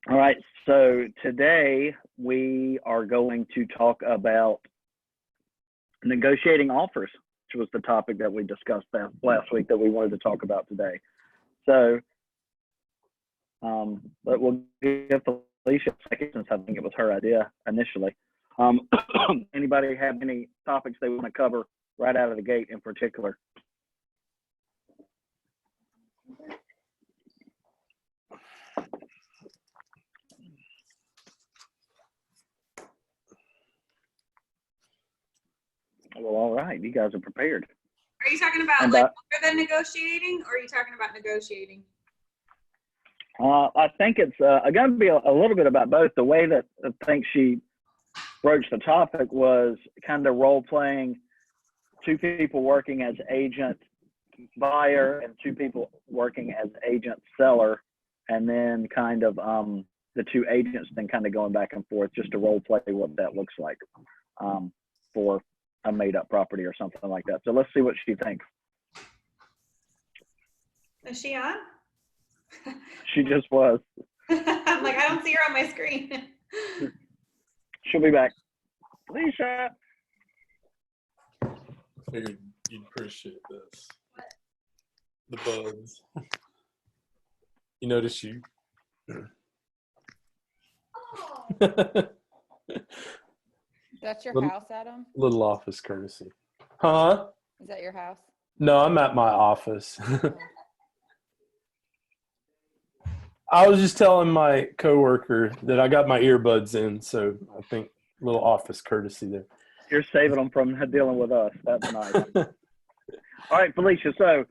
All right, so today we are going to talk about negotiating offers, which was the topic that we discussed last week that we wanted to talk about today. So, but we'll give Felicia a second since I think it was her idea initially. Um, Anybody have any topics they want to cover right out of the gate in particular? Well, all right, you guys are prepared. Are you talking about like other than negotiating, or are you talking about negotiating? I think it's going to be a little bit about both. The way that I think she broached the topic was kind of role playing two people working as agent buyer and two people working as agent seller, and then kind of the two agents then kind of going back and forth just to role play what that looks like for a made up property or something like that. So let's see what she thinks. Is she on? She just was. I'm like, I don't see her on my screen. She'll be back. Lisa. Figured you'd appreciate this. The bugs. You notice you. That's your Little- house, Adam? Little office courtesy. Huh? Is that your house? No, I'm at my office. I was just telling my coworker that I got my earbuds in, so I think a little office courtesy there. You're saving them from dealing with us. That's nice. All right, Felicia. So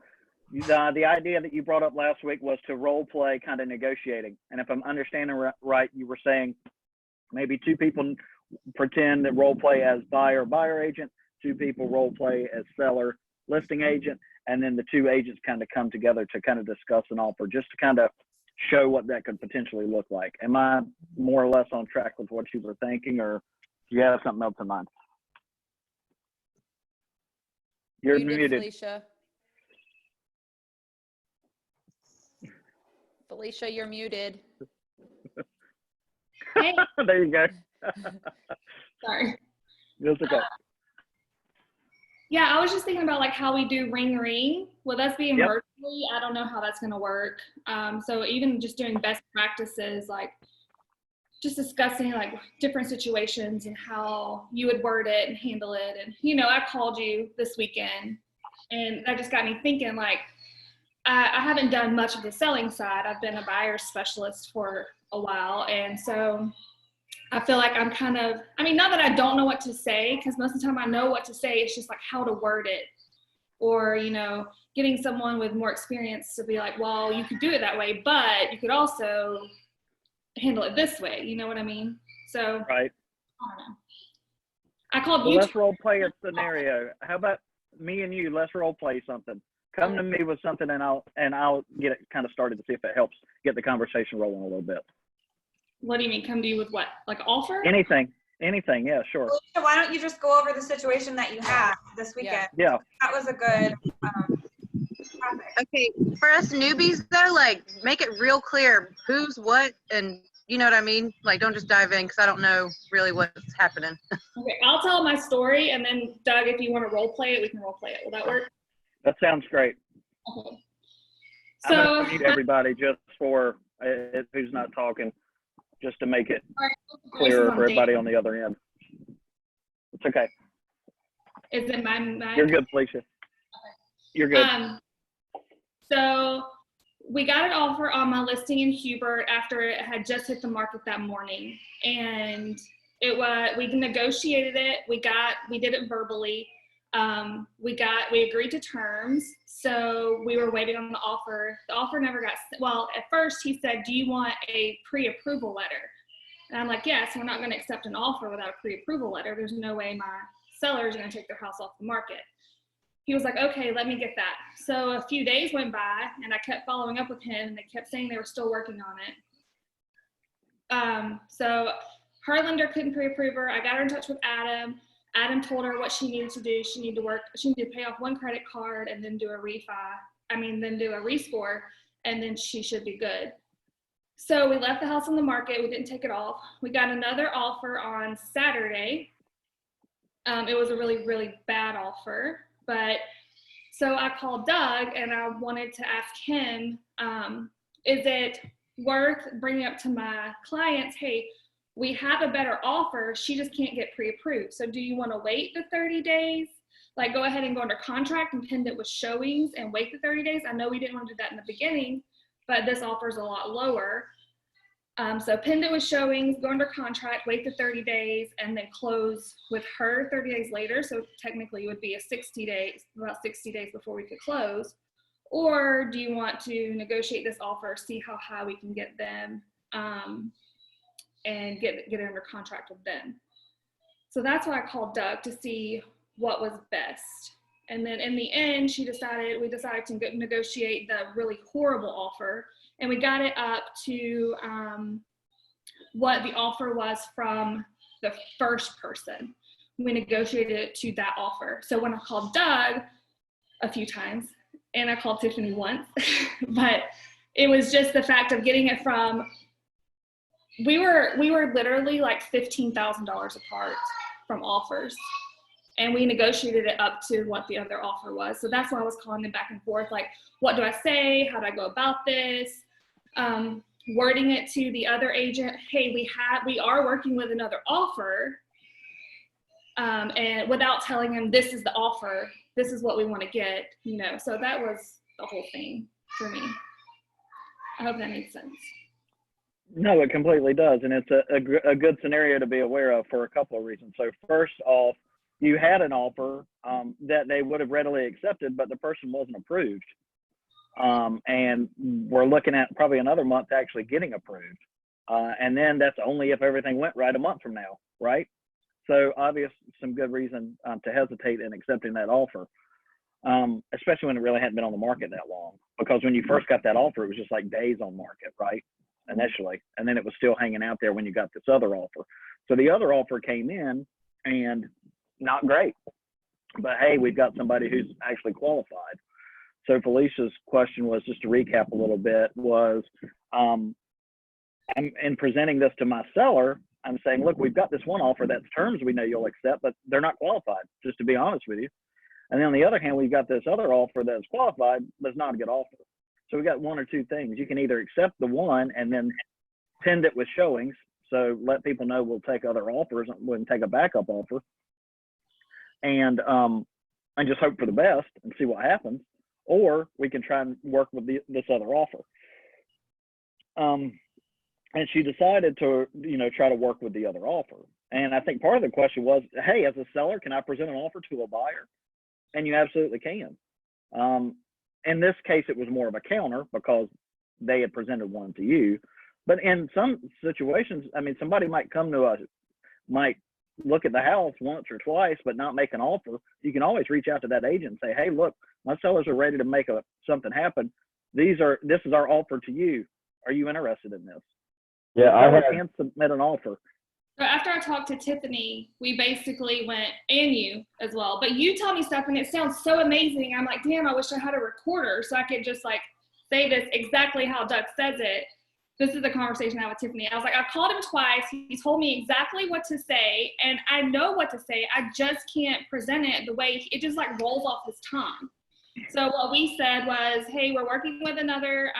the idea that you brought up last week was to role play kind of negotiating. And if I'm understanding right, you were saying maybe two people pretend that role play as buyer agent, two people role play as seller listing agent, and then the two agents kind of come together to kind of discuss an offer just to kind of show what that could potentially look like. Am I more or less on track with what you were thinking, or do you have something else in mind? You're muted. Felicia. Felicia, you're muted. Hey. There you go. Sorry. It's okay. Yeah, I was just thinking about like how we do ring ring. With us being Yep. virtually, I don't know how that's gonna work. So even just doing best practices, like just discussing like different situations and how you would word it and handle it. And I called you this weekend, and that just got me thinking. Like, I haven't done much of the selling side. I've been a buyer specialist for a while, and so I feel like I'm kind of, not that I don't know what to say, because most of the time I know what to say. It's just like how to word it, or, getting someone with more experience to be like, well, you could do it that way, but you could also handle it this way. You know what I mean? So, Right. I don't know. I called Well, you. let's role play a scenario. How about me and you? Let's role play something. Come to me with something, and I'll get it kind of started to see if it helps get the conversation rolling a little bit. What do you mean? Come to you with what? Like offer? Anything. Yeah, sure. Felicia, why don't you just go over the situation that you had this weekend? Yeah. That was a good topic. Okay, for us newbies though, like make it real clear who's what, and you know what I mean? Like don't just dive in because I don't know really what's happening. Okay, I'll tell my story, and then Doug, if you want to role play it, we can role play it. Will that work? That sounds great. Okay. I'm So, going to mute everybody just for who's not talking, just to make it clearer for everybody on the other end. It's okay. Is it my mic? You're good, Felicia. You're good. So we got an offer on my listing in Hubert after it had just hit the market that morning, and we negotiated it. We did it verbally. We agreed to terms. So we were waiting on the offer. The offer never got, well, at first he said, do you want a pre-approval letter? And I'm like, yes, we're not going to accept an offer without a pre-approval letter. There's no way my seller is going to take their house off the market. He was like, okay, let me get that. So a few days went by, and I kept following up with him, and they kept saying they were still working on it. So her lender couldn't pre-approve her. I got her in touch with Adam. Adam told her what she needed to do. She needed to pay off one credit card and then do a rescore, and then she should be good. So we left the house on the market. We didn't take it off. We got another offer on Saturday. It was a really, really bad offer. But so I called Doug and I wanted to ask him, is it worth bringing up to my clients, hey, we have a better offer. She just can't get pre-approved. So do you want to wait the 30 days? Like go ahead and go under contract and pin it with showings and wait the 30 days. I know we didn't want to do that in the beginning, but this offer is a lot lower. So pinned it with showings, go under contract, wait the 30 days, and then close with her 30 days later. So technically it would be about 60 days before we could close. Or do you want to negotiate this offer, see how high we can get them, and get it under contract with them? So that's why I called Doug to see what was best. And then in the end, we decided to negotiate the really horrible offer. And we got it up to what the offer was from the first person. We negotiated it to that offer. So when I called Doug a few times, and I called Tiffany once, but it was just the fact of getting it from, we were literally like $15,000 apart from offers. And we negotiated it up to what the other offer was. So that's why I was calling them back and forth, like, what do I say? How do I go about this? Wording it to the other agent, hey, we are working with another offer, and without telling him this is the offer, this is what we want to get, so that was the whole thing for me. I hope that makes sense. No, it completely does. And it's a good scenario to be aware of for a couple of reasons. So first off, you had an offer that they would have readily accepted, but the person wasn't approved. And we're looking at probably another month actually getting approved. And then that's only if everything went right a month from now, right? So obviously some good reason to hesitate in accepting that offer, especially when it really hadn't been on the market that long. Because when you first got that offer, it was just like days on market, right? Initially. And then it was still hanging out there when you got this other offer. So the other offer came in and not great. But hey, we've got somebody who's actually qualified. So Felicia's question was, just to recap a little bit, was in presenting this to my seller, I'm saying, look, we've got this one offer that's terms we know you'll accept, but they're not qualified, just to be honest with you. And then on the other hand, we've got this other offer that's qualified, but it's not a good offer. So we got one or two things. You can either accept the one and then pin it with showings. So let people know we'll take other offers, we'll take a backup offer, and just hope for the best and see what happens. Or we can try and work with this other offer. And she decided to, try to work with the other offer. And I think part of the question was, hey, as a seller, can I present an offer to a buyer? And you absolutely can. In this case, it was more of a counter because they had presented one to you. But in some situations, I mean, somebody might come to us, might look at the house once or twice, but not make an offer. You can always reach out to that agent and say, hey, look, my sellers are ready to make something happen. This is our offer to you. Are you interested in this? Yeah, I can submit an offer. So after I talked to Tiffany, we basically went, and you as well, but you tell me stuff and it sounds so amazing. I'm like, damn, I wish I had a recorder so I could just like say this exactly how Doug says it. This is the conversation I had with Tiffany. I was like, I called him twice. He told me exactly what to say, and I know what to say. I just can't present it the way it just like rolls off his tongue. So what we said was, hey, we're working with another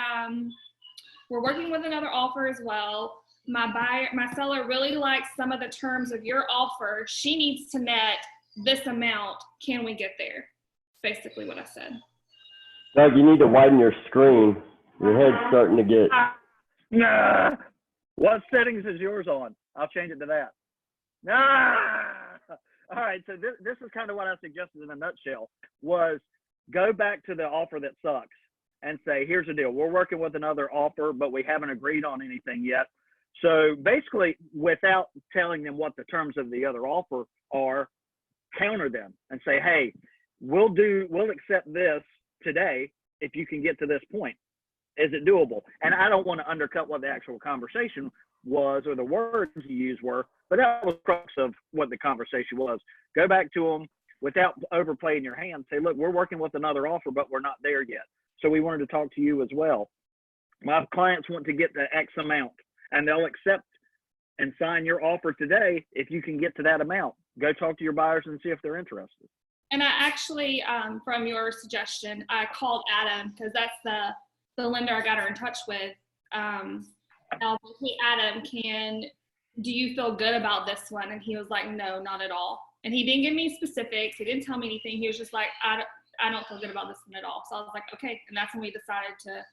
offer as well. My seller really likes some of the terms of your offer. She needs to net this amount. Can we get there? Basically what I said. Doug, you need to widen your screen. Your head's starting to get. Nah. What settings is yours on? I'll change it to that. Nah. All right. So this is kind of what I suggested in a nutshell, was go back to the offer that sucks and say, here's the deal. We're working with another offer, but we haven't agreed on anything yet. So basically, without telling them what the terms of the other offer are, counter them and say, hey, we'll accept this today if you can get to this point. Is it doable? And I don't want to undercut what the actual conversation was or the words you used were, but that was the crux of what the conversation was. Go back to them without overplaying your hand. Say, look, we're working with another offer, but we're not there yet. So we wanted to talk to you as well. My clients want to get the X amount, and they'll accept and sign your offer today if you can get to that amount. Go talk to your buyers and see if they're interested. And I actually, from your suggestion, I called Adam because that's the lender I got her in touch with. I was like, hey, Adam, do you feel good about this one? And he was like, no, not at all. And he didn't give me specifics. He didn't tell me anything. He was just like, I don't feel good about this one at all. So I was like, okay. And that's when we decided to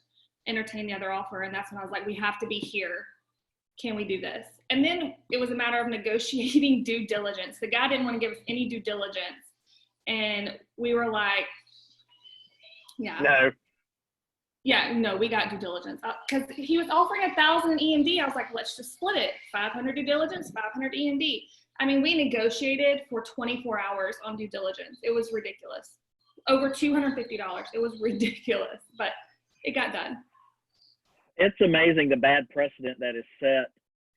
entertain the other offer. And that's when I was like, we have to be here. Can we do this? And then it was a matter of negotiating due diligence. The guy didn't want to give us any due diligence. And we were like, no, we got due diligence. Because he was offering 1,000 EMD. I was like, let's just split it. 500 due diligence, 500 EMD. I mean, we negotiated for 24 hours on due diligence. It was ridiculous. Over $250. It was ridiculous, but it got done. It's amazing the bad precedent that is set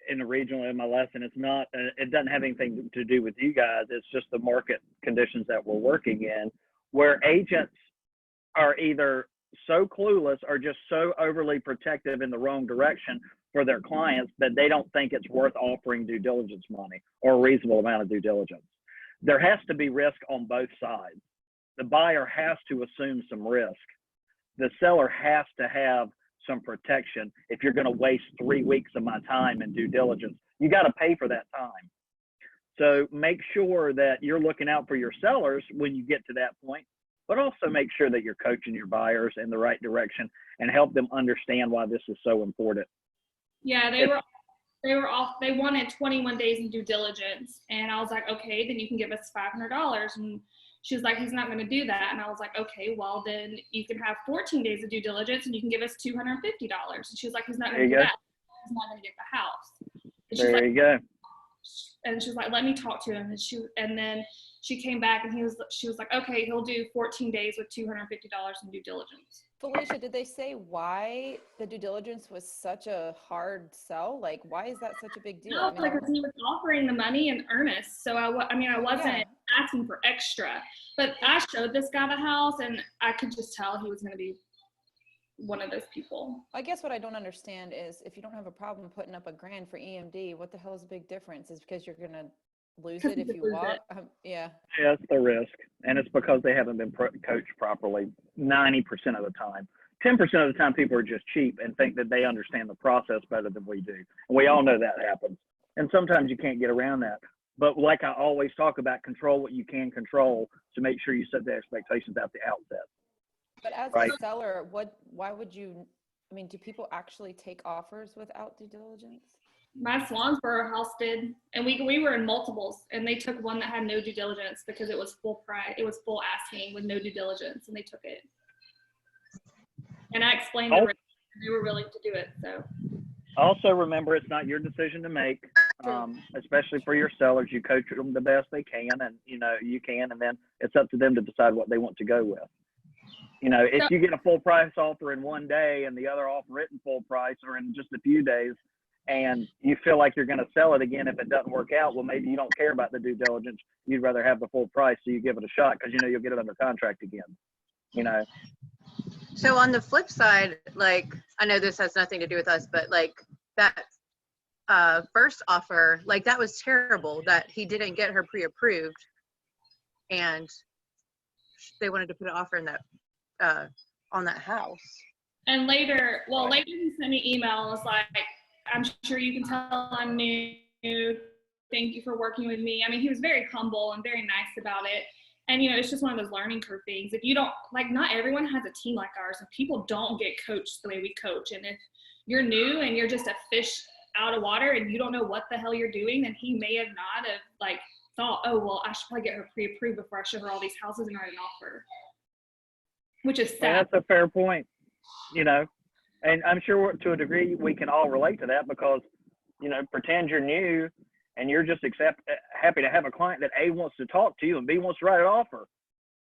in the regional MLS, and it's not, it doesn't have anything to do with you guys. It's just the market conditions that we're working in, where agents are either so clueless or just so overly protective in the wrong direction for their clients that they don't think it's worth offering due diligence money or a reasonable amount of due diligence. There has to be risk on both sides. The buyer has to assume some risk. The seller has to have some protection. If you're going to waste 3 weeks of my time in due diligence, you got to pay for that time. So make sure that you're looking out for your sellers when you get to that point, but also make sure that you're coaching your buyers in the right direction and help them understand why this is so important. Yeah, they wanted 21 days in due diligence. And I was like, okay, then you can give us $500. And she was like, he's not going to do that. And I was like, okay, well, then you can have 14 days of due diligence and you can give us $250. And she was like, he's not going to do that. He's not going to get the house. And There you go. And she was like, let me talk to him. And then she came back and she was like, okay, he'll do 14 days with $250 in due diligence. Felicia, did they say why the due diligence was such a hard sell? Like, why is that such a big deal? No, because he was offering the money in earnest. So I wasn't asking for extra, but I showed this guy the house and I could just tell he was going to be one of those people. I guess what I don't understand is if you don't have a problem putting up $1,000 for EMD, what the hell is the big difference? Is because you're going to lose it if you walk? Yeah, it's the risk. And it's because they haven't been coached properly 90% of the time. 10% of the time, people are just cheap and think that they understand the process better than we do. And we all know that happens. And sometimes you can't get around that. But like I always talk about, control what you can control to make sure you set the expectations at the outset. but as a seller, why would you, I mean, do people actually take offers without due diligence? My Swansboro house did, and we were in multiples, and they took one that had no due diligence because it was full price. It was full asking with no due diligence, and they took it. And I explained the risk, and they were willing to do it. So. Also remember, it's not your decision to make, especially for your sellers. You coach them the best they can, and you can, and then it's up to them to decide what they want to go with. If you get a full price offer in one day and the other offer it in full price or in just a few days, and you feel like you're going to sell it again if it doesn't work out, well, maybe you don't care about the due diligence. You'd rather have the full price, so you give it a shot because you'll get it under contract again. So on the flip side, like, I know this has nothing to do with us, but like that first offer, like that was terrible that he didn't get her pre-approved and they wanted to put an offer in that on that house. And later he sent me emails like, I'm sure you can tell I'm new. Thank you for working with me. I mean, he was very humble and very nice about it. And, it's just one of those learning curve things. If you don't, like, not everyone has a team like ours, and people don't get coached the way we coach. And if you're new and you're just a fish out of water and you don't know what the hell you're doing, then he may have not have, like, thought, oh, well, I should probably get her pre-approved before I show her all these houses and write an offer. Which is sad. Well, that's a fair point, And I'm sure to a degree we can all relate to that because, pretend you're new and you're just happy to have a client that A, wants to talk to you and B, wants to write an offer.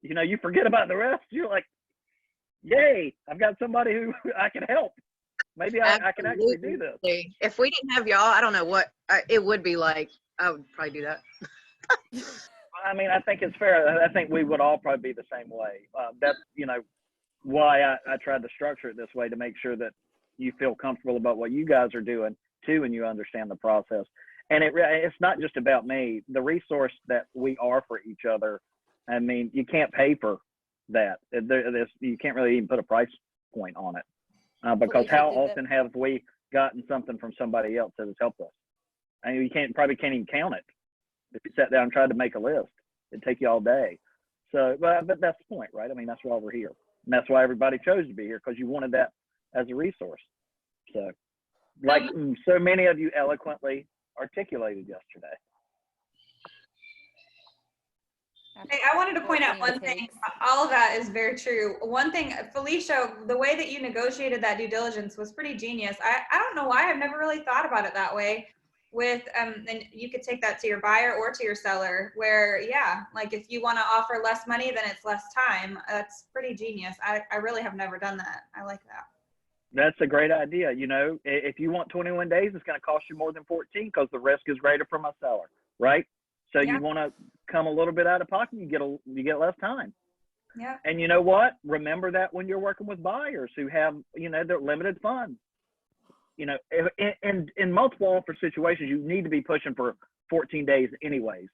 You forget about the rest. You're like, yay, I've got somebody who I can help. Maybe I can actually do this. If we didn't have y'all, I don't know what it would be like. I would probably do that. I mean, I think it's fair. I think we would all probably be the same way. That's, why I tried to structure it this way to make sure that, you feel comfortable about what you guys are doing too, and you understand the process. And it's not just about me. The resource that we are for each other, I mean, you can't pay for that. You can't really even put a price point on it, because Felicia, how did that- often have we gotten something from somebody else that has helped us? I mean, you probably can't even count it. If you sat down and tried to make a list, it'd take you all day. So, but that's the point, right? I mean, that's why we're here. And that's why everybody chose to be here, because you wanted that as a resource. So, like so many of you eloquently articulated yesterday. Hey, I wanted to point out 14 one thing. takes. All of that is very true. One thing, Felicia, the way that you negotiated that due diligence was pretty genius. I don't know why. I've never really thought about it that way. With and you could take that to your buyer or to your seller, where yeah, like if you want to offer less money, then it's less time. That's pretty genius. I really have never done that. I like that. That's a great idea. You know, if you want 21 days, it's going to cost you more than 14, because the risk is greater for my seller, right? So Yeah. you want to come a little bit out of pocket, you get less time. Yeah. And you know what? Remember that when you're working with buyers who have, you know, their limited funds. You know, in multiple offer situations, you need to be pushing for 14 days anyways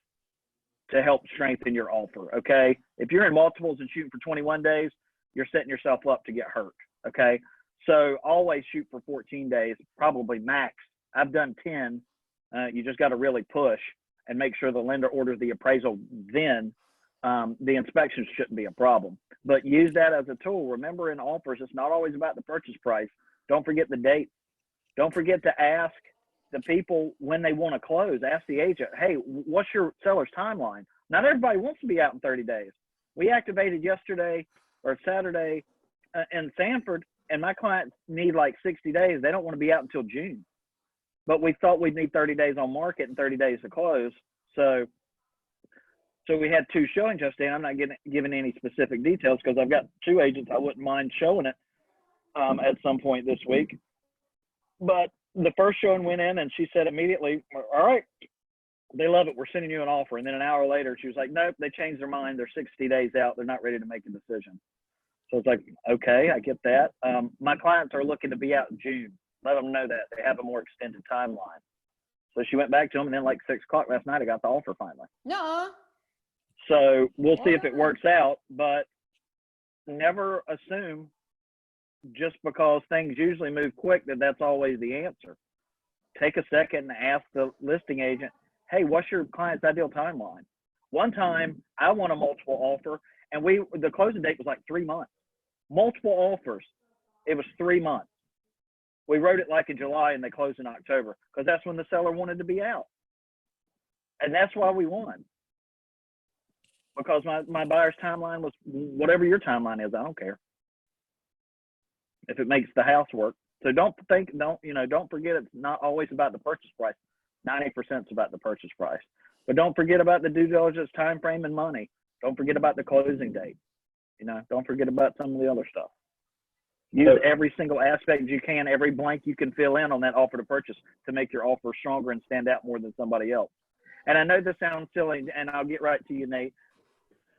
to help strengthen your offer, okay? If you're in multiples and shooting for 21 days, you're setting yourself up to get hurt, okay? So always shoot for 14 days, probably max. I've done 10. You just got to really push and make sure the lender orders the appraisal then. The inspections shouldn't be a problem. But use that as a tool. Remember, in offers, it's not always about the purchase price. Don't forget the date. Don't forget to ask the people when they want to close. Ask the agent, hey, what's your seller's timeline? Not everybody wants to be out in 30 days. We activated yesterday or Saturday in Sanford, and my clients need like 60 days. They don't want to be out until June. But we thought we'd need 30 days on market and 30 days to close. So we had 2 showings yesterday. I'm not giving any specific details because I've got 2 agents. I wouldn't mind showing it at some point this week. But the first showing went in, and she said immediately, all right, they love it. We're sending you an offer. And then an hour later, she was like, nope, they changed their mind. They're 60 days out. They're not ready to make a decision. So it's like, okay, I get that. My clients are looking to be out in June. Let them know that. They have a more extended timeline. So she went back to them, and then like 6 o'clock last night, I got the offer finally. No. So we'll see if it works out, but never assume just because things usually move quick that that's always the answer. Take a second and ask the listing agent, hey, what's your client's ideal timeline? One time I won a multiple offer, and the closing date was like 3 months. Multiple offers, it was 3 months. We wrote it like in July and they closed in October because that's when the seller wanted to be out. And that's why we won. Because my buyer's timeline was whatever your timeline is, I don't care. If it makes the house work. So don't forget it's not always about the purchase price. 90% is about the purchase price. But don't forget about the due diligence time frame and money. Don't forget about the closing date. You know, don't forget about some of the other stuff. Use every single aspect you can, every blank you can fill in on that offer to purchase to make your offer stronger and stand out more than somebody else. And I know this sounds silly, and I'll get right to you, Nate.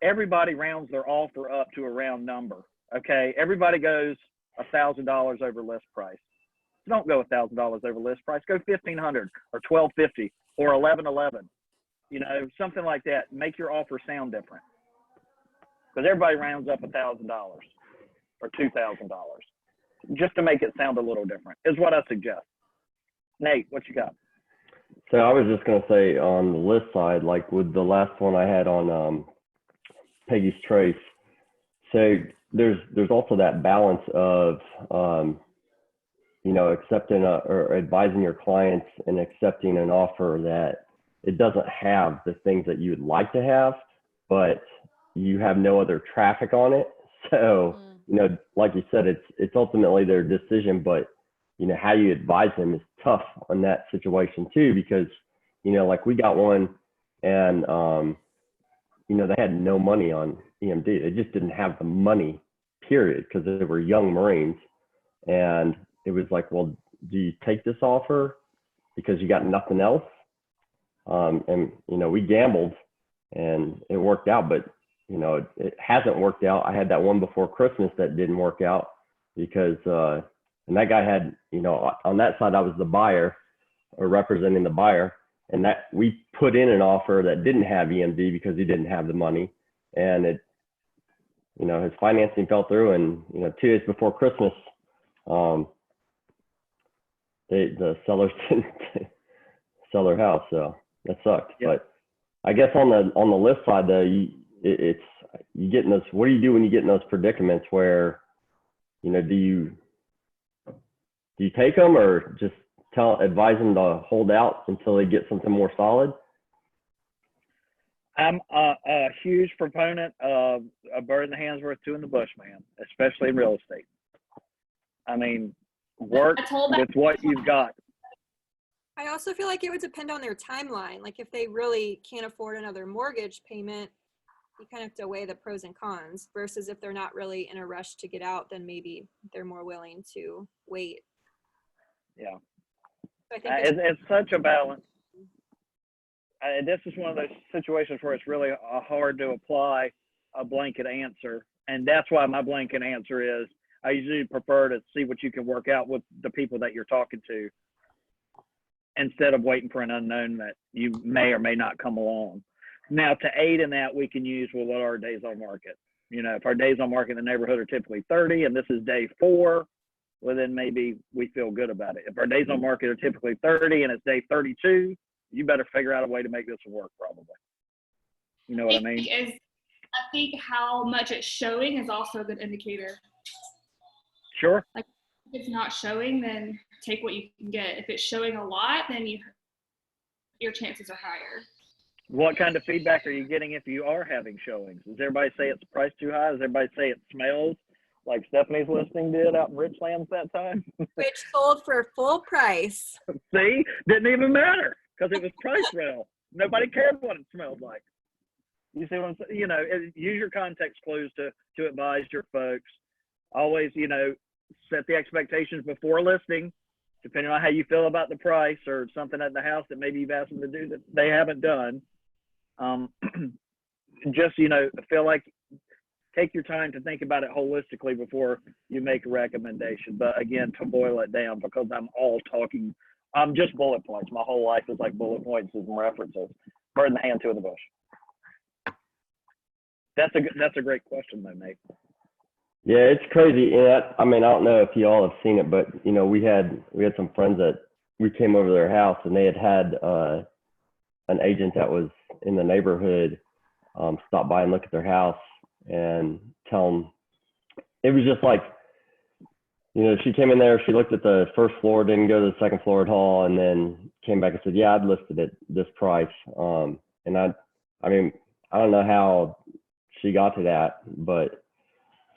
Everybody rounds their offer up to a round number, okay? Everybody goes $1,000 over list price. Don't go $1,000 over list price. Go $1,500 or $1,250 or $1,111. You know, something like that. Make your offer sound different. Because everybody rounds up $1,000 or $2,000 just to make it sound a little different is what I suggest. Nate, what you got? So I was just going to say on the list side, like with the last one I had on Peggy's Trace. So there's also that balance of, you know, accepting or advising your clients and accepting an offer that it doesn't have the things that you would like to have, but you have no other traffic on it. So, you know, like you said, it's ultimately their decision, but you know, how you advise them is tough on that situation too, because, you know, like we got one and, you know, they had no money on EMD. They just didn't have the money, period, because they were young Marines. And it was like, well, do you take this offer because you got nothing else? And, you know, we gambled and it worked out, but, you know, it hasn't worked out. I had that one before Christmas that didn't work out because And that guy had, you know, on that side, I was the buyer or representing the buyer. And that we put in an offer that didn't have EMD because he didn't have the money. And it, you know, his financing fell through, and, you know, 2 days before Christmas, the sellers didn't sell their house. So that sucked. Yep. But I guess on the list side though, you get in those, what do you do when you get in those predicaments where, you know, do you take them or just advise them to hold out until they get something more solid? I'm a huge proponent of a bird in the hand's worth two in the bush, man, especially in real estate. I mean, work with what you've got. I also feel like it would depend on their timeline. Like if they really can't afford another mortgage payment, you kind of have to weigh the pros and cons, versus if they're not really in a rush to get out, then maybe they're more willing to wait. Yeah. So I think It's such a balance. This is one of those situations where it's really hard to apply a blanket answer. And that's why my blanket answer is I usually prefer to see what you can work out with the people that you're talking to, instead of waiting for an unknown that you may or may not come along. Now, to aid in that, we can use, well, what are our days on market? You know, if our days on market in the neighborhood are typically 30 and this is day 4, well, then maybe we feel good about it. If our days on market are typically 30 and it's day 32, you better figure out a way to make this work, probably. You know what I mean? I think how much it's showing is also a good indicator. Sure. Like if it's not showing, then take what you can get. If it's showing a lot, then your chances are higher. What kind of feedback are you getting if you are having showings? Does everybody say it's priced too high? Does everybody say it smells like Stephanie's listing did out in Richlands that time? which sold for full price. See, didn't even matter because it was priced well. Nobody cared what it smelled like. You see what I'm saying? You know, use your context clues to advise your folks. Always, you know, set the expectations before listing, depending on how you feel about the price or something at the house that maybe you've asked them to do that they haven't done. Just, you know, feel like take your time to think about it holistically before you make a recommendation. But again, to boil it down, because I'm just bullet points. My whole life is like bullet points and references. Bird in the hand, two in the bush. That's a great question though, Nate. Yeah, it's crazy. Yeah, I mean, I don't know if you all have seen it, but you know, we had some friends that we came over to their house, and they had an agent that was in the neighborhood stop by and look at their house and tell them. It was just like, you know, she came in there, she looked at the first floor, didn't go to the second floor at all, and then came back and said, "Yeah, I'd listed it this price." And I mean, I don't know how she got to that, but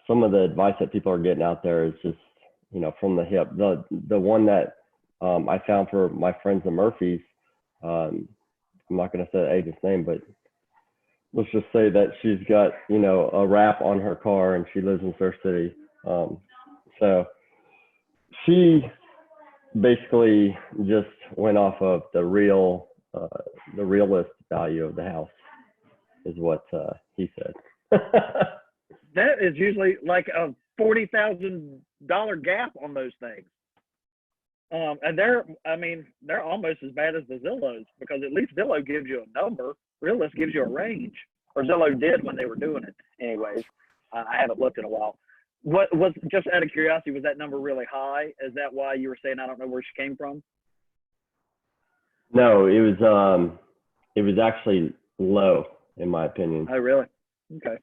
some of the advice that people are getting out there is just, you know, from the hip. The one that I found for my friends the Murphys, I'm not going to say the agent's name, but let's just say that she's got, you know, a wrap on her car and she lives in Surf City. So she basically just went off of the realist value of the house is what he said. That is usually like a $40,000 gap on those things. And they're almost as bad as the Zillows, because at least Zillow gives you a number. Realist gives you a range, or Zillow did when they were doing it. Anyways, I haven't looked in a while. What was, just out of curiosity, was that number really high? Is that why you were saying I don't know where she came from? No, it was actually low in my opinion. Oh, really? Okay.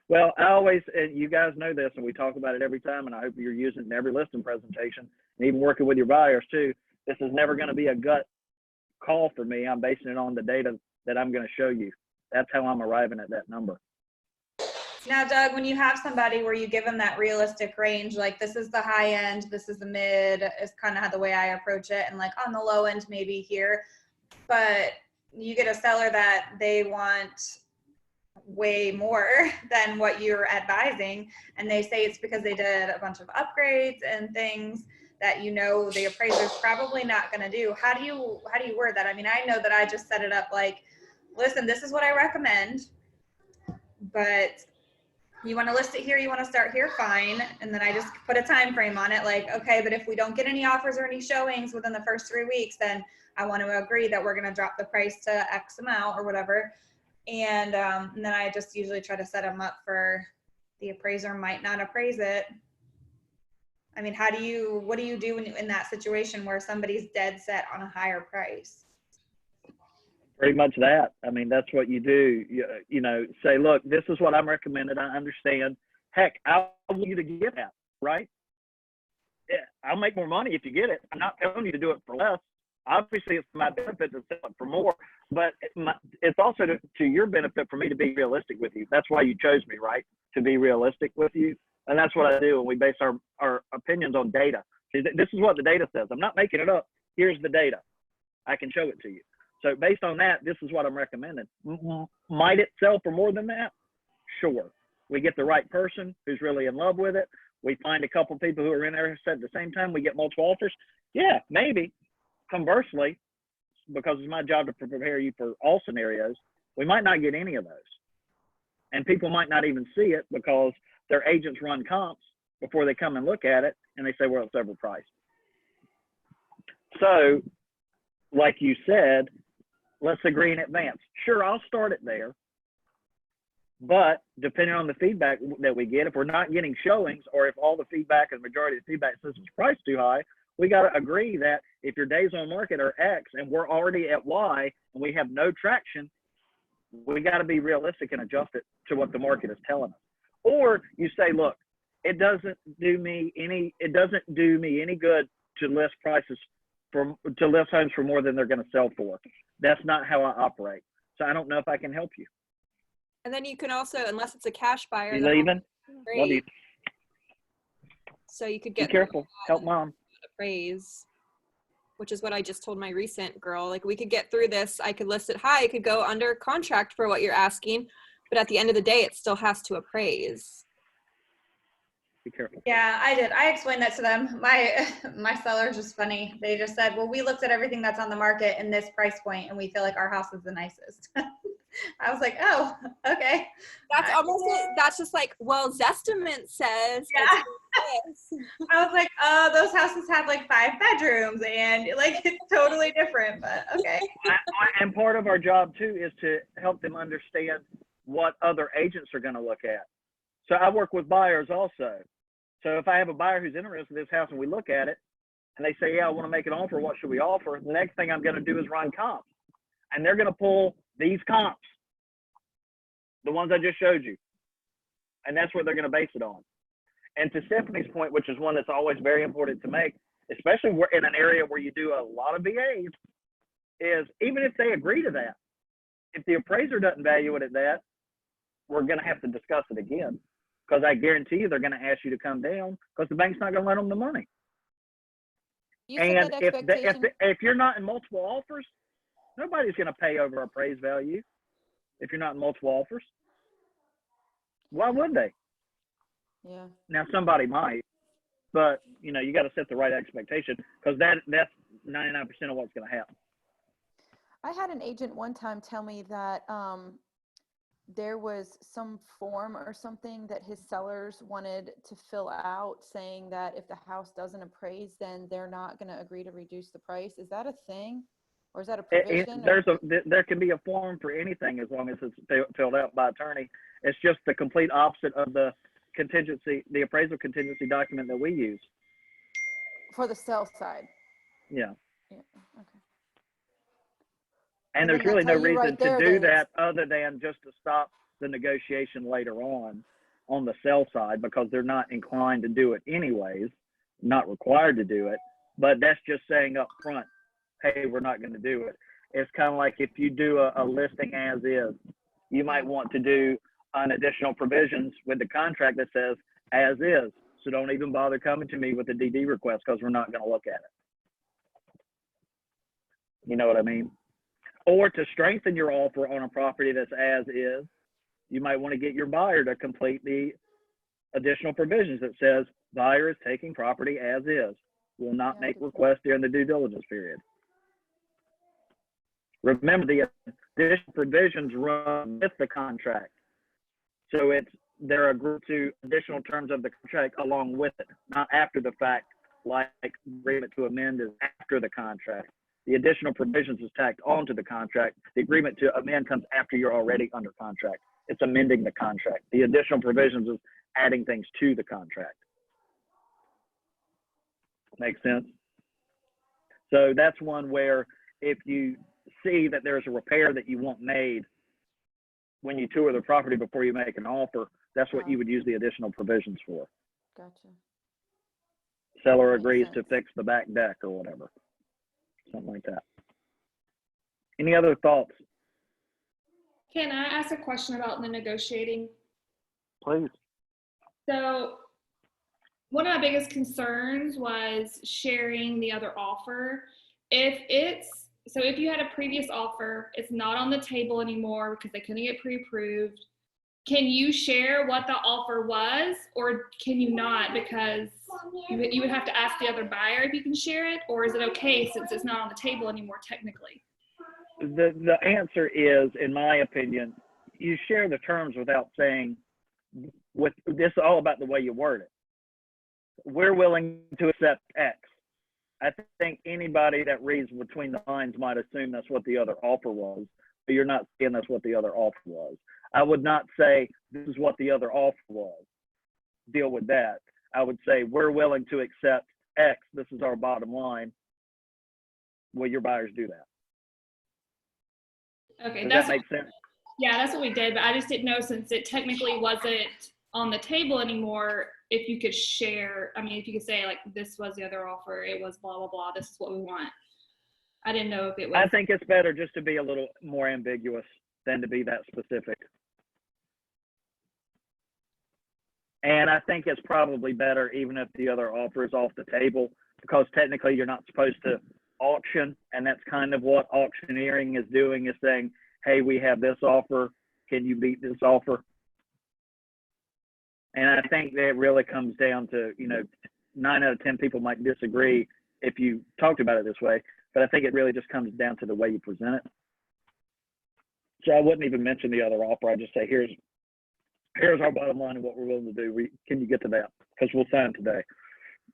Well, I always, and you guys know this, and we talk about it every time, and I hope you're using it in every listing presentation, and even working with your buyers too. This is never going to be a gut call for me. I'm basing it on the data that I'm going to show you. That's how I'm arriving at that number. Now, Doug, when you have somebody where you give them that realistic range, like this is the high end, this is the mid, is kind of the way I approach it, and like on the low end maybe here, but you get a seller that they want way more than what you're advising, and they say it's because they did a bunch of upgrades and things that, you know, the appraiser's probably not going to do. How do you word that? I mean, I know that I just set it up like, listen, this is what I recommend, but you want to list it here, you want to start here, fine. And then I just put a time frame on it, like, okay, but if we don't get any offers or any showings within the first 3 weeks, then I want to agree that we're going to drop the price to X amount or whatever. And then I just usually try to set them up for the appraiser might not appraise it. I mean, what do you do in that situation where somebody's dead set on a higher price? Pretty much that. I mean, that's what you do. You know, say, look, this is what I'm recommending. I understand. Heck, I want you to get that, right? Yeah, I'll make more money if you get it. I'm not telling you to do it for less. Obviously, it's my benefit to sell it for more, but it's also to your benefit for me to be realistic with you. That's why you chose me, right? To be realistic with you. And that's what I do. And we base our opinions on data. See, this is what the data says. I'm not making it up. Here's the data. I can show it to you. So based on that, this is what I'm recommending. Might it sell for more than that? Sure. We get the right person who's really in love with it. We find a couple people who are interested at the same time. We get multiple offers. Yeah, maybe. Conversely, because it's my job to prepare you for all scenarios, we might not get any of those. And people might not even see it because their agents run comps before they come and look at it, and they say, well, it's overpriced. So, like you said, let's agree in advance. Sure, I'll start it there. But depending on the feedback that we get, if we're not getting showings or if all the feedback and majority of the feedback says it's priced too high, we got to agree that if your days on market are X and we're already at Y and we have no traction, we got to be realistic and adjust it to what the market is telling us. Or you say, look, it doesn't do me any good to list homes for more than they're going to sell for. That's not how I operate. So I don't know if I can help you. And then you can also, unless it's a cash buyer, You leaving? Love you. So you could Be get careful. Help mom. appraise, which is what I just told my recent girl. Like, we could get through this. I could list it high. It could go under contract for what you're asking, but at the end of the day, it still has to appraise. Be careful. Yeah, I did. I explained that to them. My seller's just funny. They just said, well, we looked at everything that's on the market in this price point and we feel like our house is the nicest. I was like, oh, okay. That's just like, well, Zestimate says. Yeah. I was like, oh, those houses have like 5 bedrooms and like it's totally different, but okay. And part of our job too is to help them understand what other agents are going to look at. So I work with buyers also. So if I have a buyer who's interested in this house and we look at it and they say, yeah, I want to make an offer, what should we offer? The next thing I'm going to do is run comps. And they're going to pull these comps, the ones I just showed you. And that's what they're going to base it on. And to Stephanie's point, which is one that's always very important to make, especially in an area where you do a lot of VAs, is even if they agree to that, if the appraiser doesn't value it at that, we're going to have to discuss it again. Because I guarantee you they're going to ask you to come down because the bank's not going to lend them the money. And if you're not in multiple offers, nobody's going to pay over appraised value if you're not in multiple offers. Why would they? Yeah. Now somebody might, but you know, you got to set the right expectation because that's 99% of what's going to happen. I had an agent one time tell me that there was some form or something that his sellers wanted to fill out saying that if the house doesn't appraise, then they're not going to agree to reduce the price. Is that a thing? Or is that a provision? There can be a form for anything as long as it's filled out by attorney. It's just the complete opposite of the appraisal contingency document that we use. For the sell side. Yeah. Yeah. Okay. And there's really no reason to do that other than just to stop the negotiation later on the sell side because they're not inclined to do it anyways, not required to do it. But that's just saying up front, hey, we're not going to do it. It's kind of like if you do a listing as is, you might want to do an additional provisions with the contract that says as is. So don't even bother coming to me with a DD request because we're not going to look at it. You know what I mean? Or to strengthen your offer on a property that's as is, you might want to get your buyer to complete the additional provisions that says buyer is taking property as is, will not make requests during the due diligence period. Remember, the additional provisions run with the contract. So it's they're agreed to additional terms of the contract along with it, not after the fact, like agreement to amend is after the contract. The additional provisions is tacked onto the contract. The agreement to amend comes after you're already under contract. It's amending the contract. The additional provisions is adding things to the contract. Make sense? So that's one where if you see that there's a repair that you want made when you tour the property before you make an offer, that's what you would use the additional provisions for. Gotcha. Seller Makes agrees to sense. fix the back deck or whatever, something like that. Any other thoughts? Can I ask a question about the negotiating? Please. So one of my biggest concerns was sharing the other offer. If you had a previous offer, it's not on the table anymore because they couldn't get pre-approved. Can you share what the offer was, or can you not because you would have to ask the other buyer if you can share it, or is it okay since it's not on the table anymore technically? The answer is, in my opinion, you share the terms without saying, with this is all about the way you word it. We're willing to accept X. I think anybody that reads between the lines might assume that's what the other offer was, but you're not saying that's what the other offer was. I would not say this is what the other offer was. Deal with that. I would say we're willing to accept X. This is our bottom line. Will your buyers do that? Okay, Does that's that make sense? yeah, that's what we did, but I just didn't know since it technically wasn't on the table anymore, if you could share, I mean, if you could say like, this was the other offer, it was blah, blah, blah, this is what we want. I didn't know if it was. I think it's better just to be a little more ambiguous than to be that specific. And I think it's probably better even if the other offer is off the table, because technically you're not supposed to auction, and that's kind of what auctioneering is doing, is saying, hey, we have this offer, can you beat this offer? And I think that really comes down to, 9 out of 10 people might disagree if you talked about it this way, but I think it really just comes down to the way you present it. So I wouldn't even mention the other offer. I'd just say, here's our bottom line and what we're willing to do. Can you get to that? Because we'll sign today,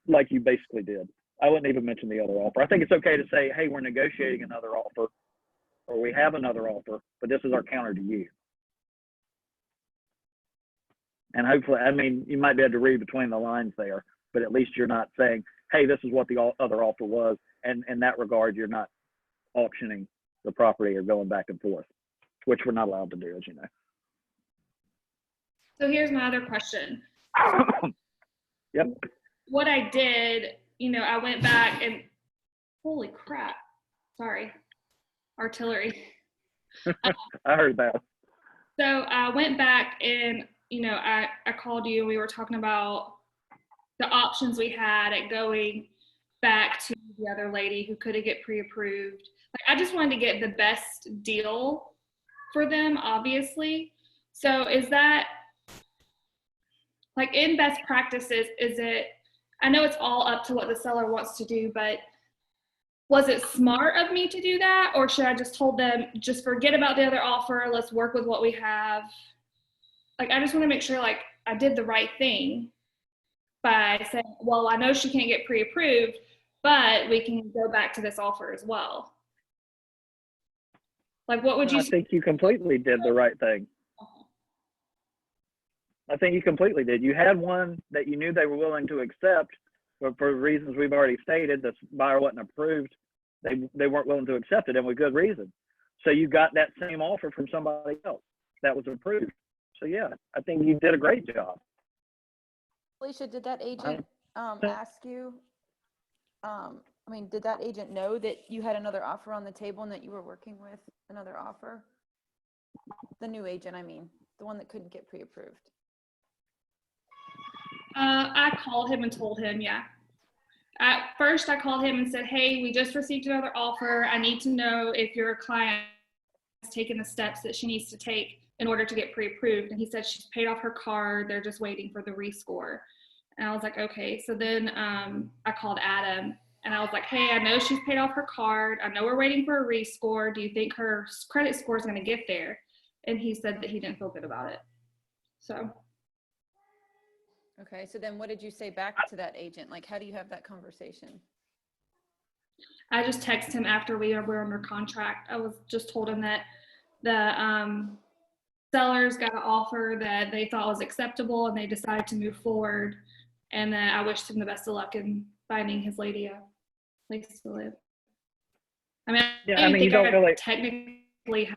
like you basically did. I wouldn't even mention the other offer. I think it's okay to say, hey, we're negotiating another offer, or we have another offer, but this is our counter to you. And hopefully, I mean, you might be able to read between the lines there, but at least you're not saying, hey, this is what the other offer was. And in that regard, you're not auctioning the property or going back and forth, which we're not allowed to do, as you know. So here's my other question. Yep. What I did, I went back and holy crap, sorry, artillery. I heard that. So I went back and, I called you and we were talking about the options we had at going back to the other lady who couldn't get pre-approved. Like, I just wanted to get the best deal for them, obviously. So is that, like, in best practices, I know it's all up to what the seller wants to do, but was it smart of me to do that? Or should I just told them, just forget about the other offer, let's work with what we have? Like, I just want to make sure, like, I did the right thing by saying, well, I know she can't get pre-approved, but we can go back to this offer as well. Like, what would you I think you completely did the right thing. I think you completely did. You had one that you knew they were willing to accept, but for reasons we've already stated, the buyer wasn't approved. They weren't willing to accept it, and with good reason. So you got that same offer from somebody else that was approved. So yeah, I think you did a great job. Alicia, did that agent ask you, did that agent know that you had another offer on the table and that you were working with another offer? The new agent, the one that couldn't get pre-approved. I called him and told him, yeah. At first, I called him and said, hey, we just received another offer. I need to know if your client has taken the steps that she needs to take in order to get pre-approved. And he said she's paid off her card. They're just waiting for the rescore. And I was like, okay. So then I called Adam and I was like, hey, I know she's paid off her card. I know we're waiting for a rescore. Do you think her credit score is going to get there? And he said that he didn't feel good about it. So Okay, so then what did you say back to that agent? Like, how do you have that conversation? I just texted him after we were under contract. I was just told him that the sellers got an offer that they thought was acceptable and they decided to move forward. And then I wished him the best of luck in finding his lady a place to live. I mean, Yeah, I I didn't mean, you think don't I really, technically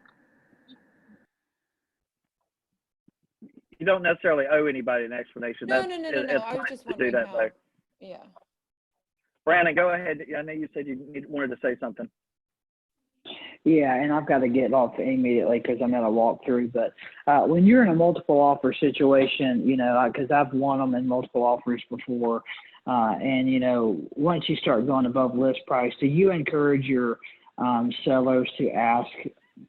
you don't necessarily owe anybody an explanation. No, That's, no. it's I was fine just to do wondering that how. though. Yeah. Brandon, go ahead. I know you said wanted to say something. Yeah, and I've got to get off immediately because I'm at a walkthrough. But when you're in a multiple offer situation, you know, because I've won them in multiple offers before, and you know, once you start going above list price, do you encourage your sellers to ask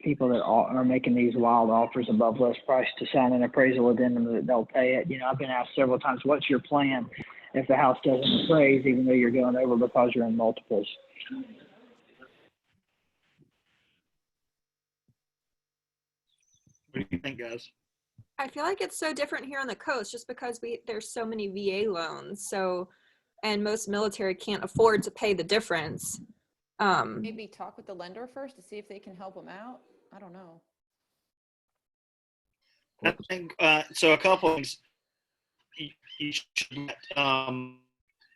people that are making these wild offers above list price to sign an appraisal addendum that they'll pay it? You know, I've been asked several times, what's your plan if the house doesn't appraise, even though you're going over because you're in multiples? What do you think, guys? I feel like it's so different here on the coast just because there's so many VA loans. So, and most military can't afford to pay the difference. Maybe talk with the lender first to see if they can help them out. I don't know. I think so. A couple of things. You should let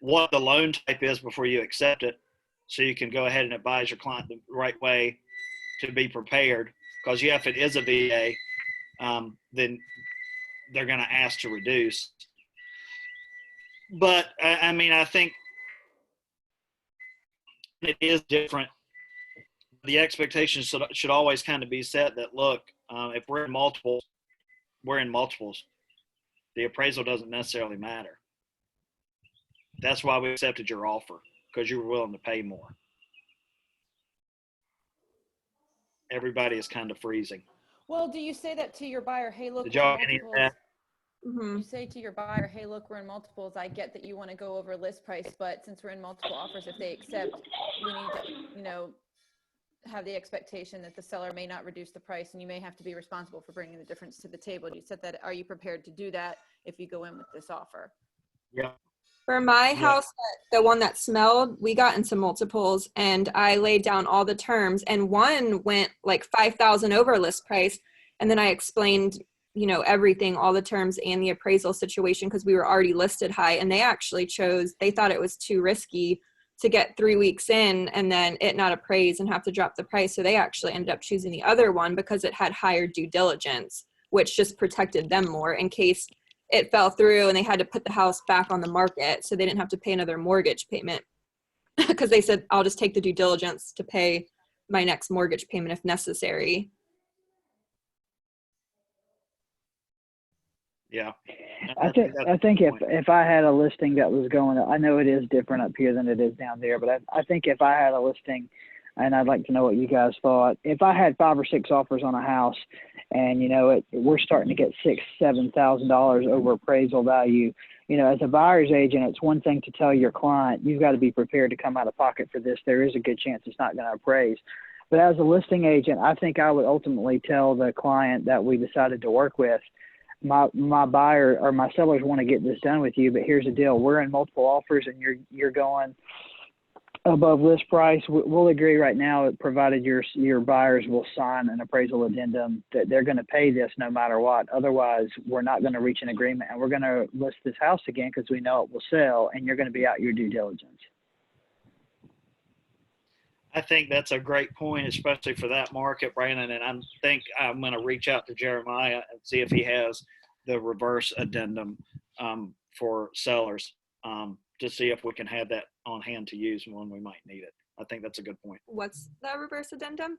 what the loan type is before you accept it, so you can go ahead and advise your client the right way to be prepared. Because if it is a VA, then they're going to ask to reduce. But I mean, I think it is different. The expectations should always kind of be set that, look, if we're in multiples, we're in multiples. The appraisal doesn't necessarily matter. That's why we accepted your offer, because you were willing to pay more. Everybody is kind of freezing. Well, do you say that to your buyer? Hey, look, Did we're in y'all get any of multiples. that? You say to your buyer, hey, look, we're in multiples. I get that you want to go over list price, but since we're in multiple offers, if they accept, we need to, you know, have the expectation that the seller may not reduce the price and you may have to be responsible for bringing the difference to the table. You said that. Are you prepared to do that if you go in with this offer? Yeah. For my house, the one that smelled, we got into multiples and I laid down all the terms and one went like 5,000 over list price. And then I explained, you know, everything, all the terms and the appraisal situation, because we were already listed high, and they actually they thought it was too risky to get 3 weeks in and then it not appraise and have to drop the price. So they actually ended up choosing the other one because it had higher due diligence, which just protected them more in case it fell through and they had to put the house back on the market. So they didn't have to pay another mortgage payment because they said, I'll just take the due diligence to pay my next mortgage payment if necessary. Yeah. I think if I had a listing that was going, I know it is different up here than it is down there, but I think if I had a listing, and I'd like to know what you guys thought, if I had 5 or 6 offers on a house, and you know we're starting to get $6,000-$7,000 over appraisal value, you know, as a buyer's agent, it's one thing to tell your client you've got to be prepared to come out of pocket for this. There is a good chance it's not going to appraise. But as a listing agent, I think I would ultimately tell the client that we decided to work with, my buyer or my sellers want to get this done with you, but here's the deal: we're in multiple offers, and you're going above list price. We'll agree right now, provided your buyers will sign an appraisal addendum that they're going to pay this no matter what. Otherwise, we're not going to reach an agreement, and we're going to list this house again because we know it will sell, and you're going to be out your due diligence. I think that's a great point, especially for that market, Brandon. And I think I'm going to reach out to Jeremiah and see if he has the reverse addendum for sellers to see if we can have that on hand to use when we might need it. I think that's a good point. What's the reverse addendum?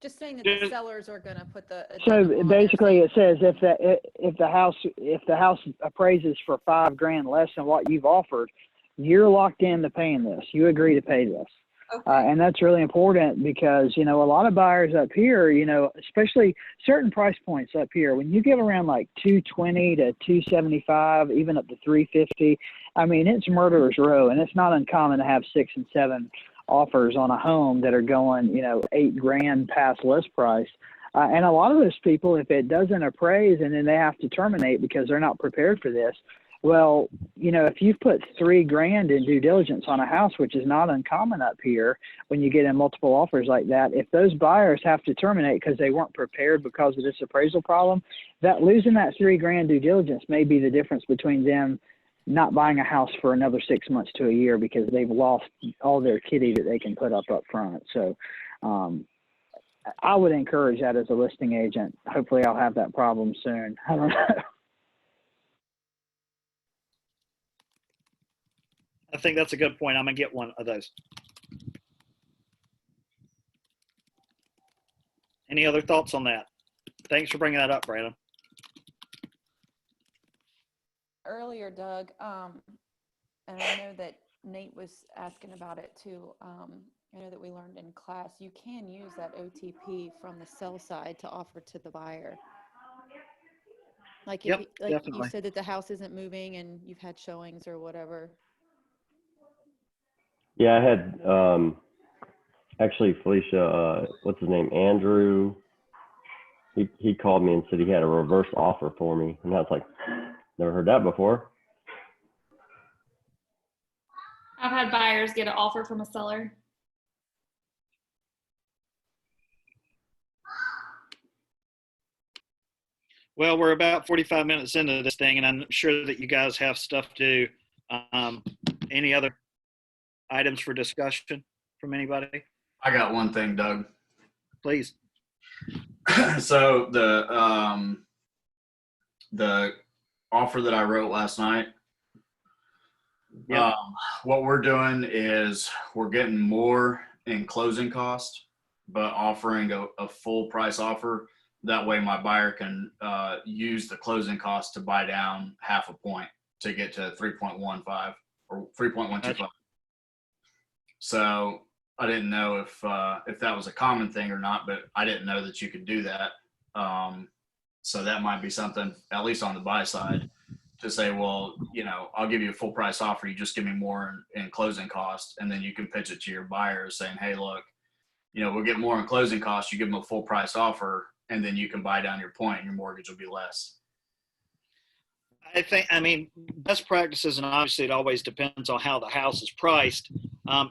Just saying that the sellers are going to put the. So basically, it says if the house appraises for $5,000 less than what you've offered, you're locked into paying this. You agree to pay this. Okay. And that's really important because, you know, a lot of buyers up here, you know, especially certain price points up here, when you get around like 220 to 275, even up to 350, I mean, it's murderer's row, and it's not uncommon to have 6 and 7 offers on a home that are going, you know, $8,000 past list price. And a lot of those people, if it doesn't appraise and then they have to terminate because they're not prepared for this, Well, if you've put $3,000 in due diligence on a house, which is not uncommon up here, when you get in multiple offers like that, if those buyers have to terminate because they weren't prepared because of this appraisal problem, that losing that $3,000 due diligence may be the difference between them not buying a house for another 6 months to a year because they've lost all their kitty that they can put up front. So, I would encourage that as a listing agent. Hopefully I'll have that problem soon. I don't know. I think that's a good point. I'm gonna get one of those. Any other thoughts on that? Thanks for bringing that up, Brandon. Earlier, Doug, and I know that Nate was asking about it too. I know that we learned in class, you can use that OTP from the sell side to offer to the buyer. Like if Yep, you definitely. said that the house isn't moving and you've had showings or whatever. Yeah, I had actually Felicia, what's his name, Andrew. He called me and said he had a reverse offer for me, and I was like, never heard that before. I've had buyers get an offer from a seller. Well, we're about 45 minutes into this thing, and I'm sure that you guys have stuff to do. Any other items for discussion from anybody? I got one thing, Doug. Please. So the offer that I wrote last night, Yep. what we're doing is we're getting more in closing cost, but offering a full price offer. That way my buyer can use the closing cost to buy down half a point to get to 3.15 or 3.125. Gotcha. So I didn't know if that was a common thing or not, but I didn't know that you could do that. So that might be something, at least on the buy side, to say, well, I'll give you a full price offer. You just give me more in closing costs, and then you can pitch it to your buyers saying, hey, look, we'll get more in closing costs. You give them a full price offer, and then you can buy down your point and your mortgage will be less. I mean, best practices, and obviously it always depends on how the house is priced.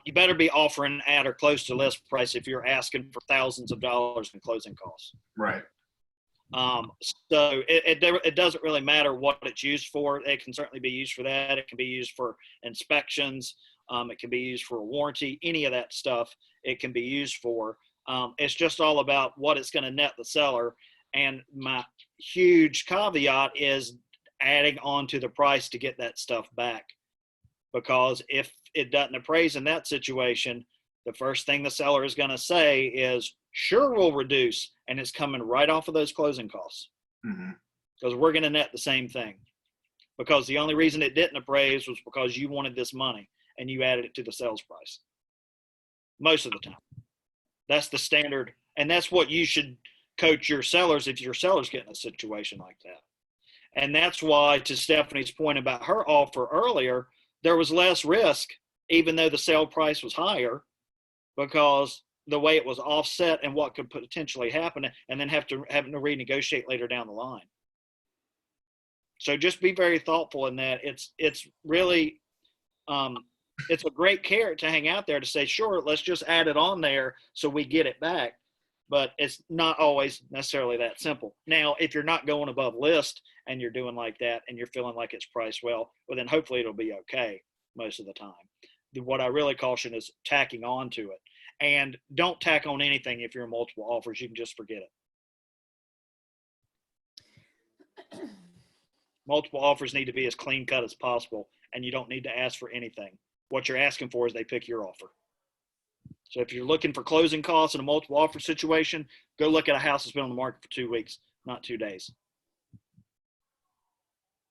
You better be offering at or close to list price if you're asking for thousands of dollars in closing costs. Right. So it doesn't really matter what it's used for. It can certainly be used for that. It can be used for inspections. It can be used for a warranty. Any of that stuff it can be used for. It's just all about what it's going to net the seller. And my huge caveat is adding on to the price to get that stuff back. Because if it doesn't appraise in that situation, the first thing the seller is going to say is, sure, we'll reduce. And it's coming right off of those closing costs. Because we're going to net the same thing. Because the only reason it didn't appraise was because you wanted this money and you added it to the sales price. Most of the time. That's the standard. And that's what you should coach your sellers if your sellers get in a situation like that. And that's why, to Stephanie's point about her offer earlier, there was less risk, even though the sale price was higher, because the way it was offset and what could potentially happen, and then having to renegotiate later down the line. So just be very thoughtful in that. It's really, it's a great carrot to hang out there to say, sure, let's just add it on there so we get it back. But it's not always necessarily that simple. Now, if you're not going above list and you're doing like that and you're feeling like it's priced well, then hopefully it'll be okay most of the time. What I really caution is tacking on to it. And don't tack on anything if you're in multiple offers. You can just forget it. Multiple offers need to be as clean cut as possible, and you don't need to ask for anything. What you're asking for is they pick your offer. So if you're looking for closing costs in a multiple offer situation, go look at a house that's been on the market for 2 weeks, not 2 days.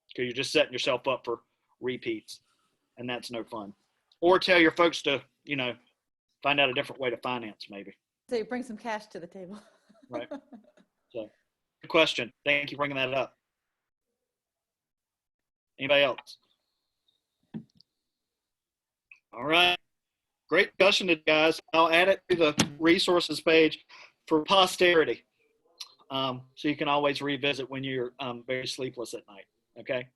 Because you're just setting yourself up for repeats, and that's no fun. Or tell your folks to, find out a different way to finance, maybe. So you bring some cash to the table. Right. So, good question. Thank you for bringing that up. Anybody else? All right. Great discussion, guys. I'll add it to the resources page for posterity. So you can always revisit when you're very sleepless at night. Okay.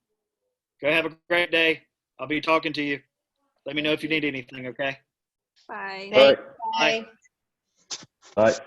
Go have a great day. I'll be talking to you. Let me know if you need anything, okay? Bye. All right. Bye. All right.